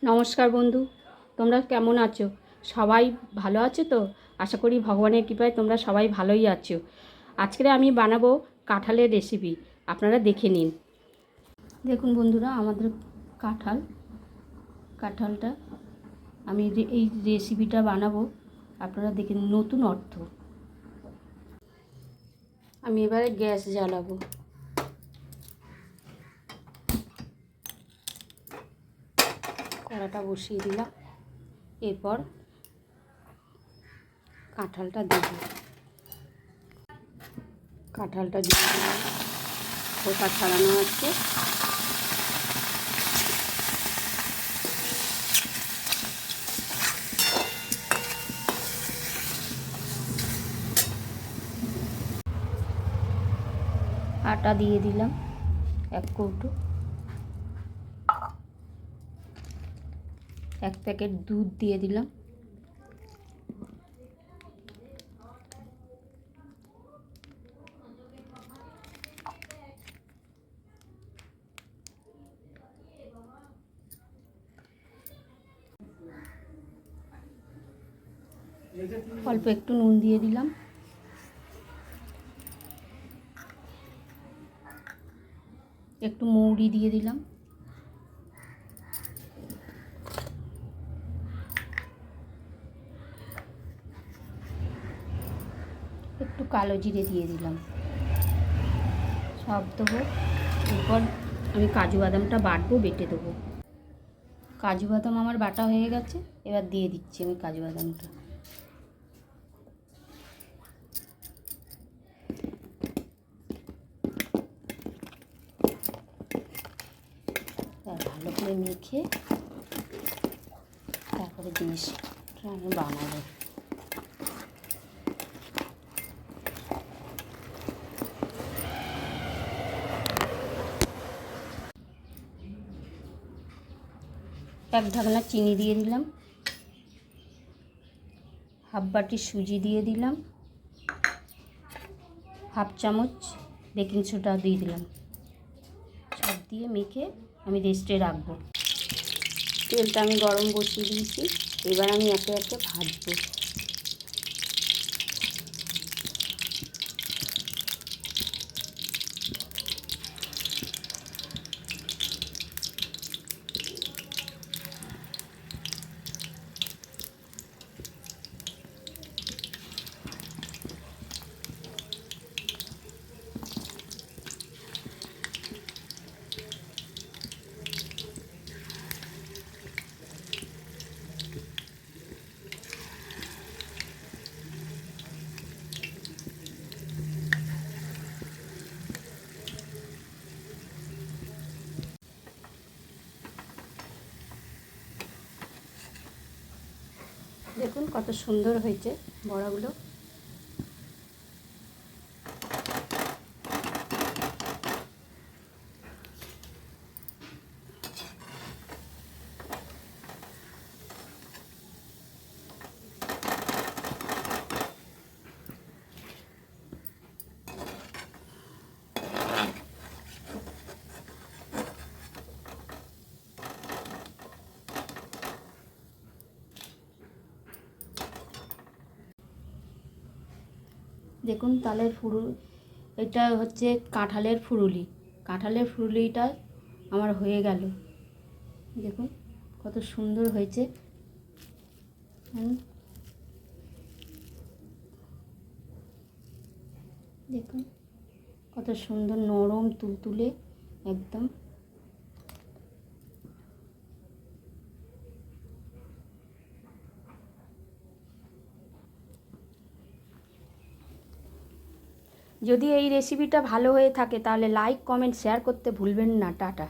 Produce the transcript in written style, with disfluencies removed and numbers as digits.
নমস্কার বন্ধু, তোমরা কেমন আছো? সবাই ভালো আছো তো? আশা করি ভগবানের কৃপায় তোমরা সবাই ভালোই আছো। আজকে আমি বানাবো কাঁঠালের রেসিপি, আপনারা দেখে নিন। দেখুন বন্ধুরা, আমাদের কাঁঠালটা আমি এই রেসিপিটা বানাবো, আপনারা দেখে নিন। নতুন অর্থ। আমি এবারে গ্যাস জ্বালাবো। কড়াটা বসিয়ে দিলাম। এরপর কাঁঠালটা দিয়ে দিলাম। খোসা ছাড়ানো হচ্ছে। আটা দিয়ে দিলাম 1 কৌটো। 1 প্যাকেট দুধ দিয়ে দিলাম। অল্প একটু নুন দিয়ে দিলাম। একটু মৌরি দিয়ে দিলাম। একটু কালো জিরে দিয়ে দিলাম। সব দেবো। এরপর আমি কাজু বাদামটা বাটবো, বেটে দেবো। কাজু বাদাম আমার বাটা হয়ে গেছে। এবার দিয়ে দিচ্ছি আমি কাজু বাদামটা। ভালো করে মেখে তারপরে জিনিসটা আমি বানাবো। এক ঢাকনা চিনি দিয়ে দিলাম। হাফ বাটি সুজি দিয়ে দিলাম। হাফ চামচ বেকিং সোডা দিয়ে দিলাম। সব দিয়ে মেখে আমি রেস্টে রাখবো। তেলটা আমি গরম বসিয়ে দিয়েছি। এবার আমি একে একে ভাজবো। দেখুন কত সুন্দর হয়েছে বড়াগুলো। দেখুন এটা হচ্ছে কাঁঠালের ফুরুলি। কাঁঠালের ফুরুলিটা আমার হয়ে গেল। দেখুন কত সুন্দর হয়েছে। দেখুন কত সুন্দর নরম তুলতুলে একদম। যদি এই রেসিপিটা ভালো হয়ে থাকে তাহলে লাইক, কমেন্ট, শেয়ার করতে ভুলবেন না। টাটা।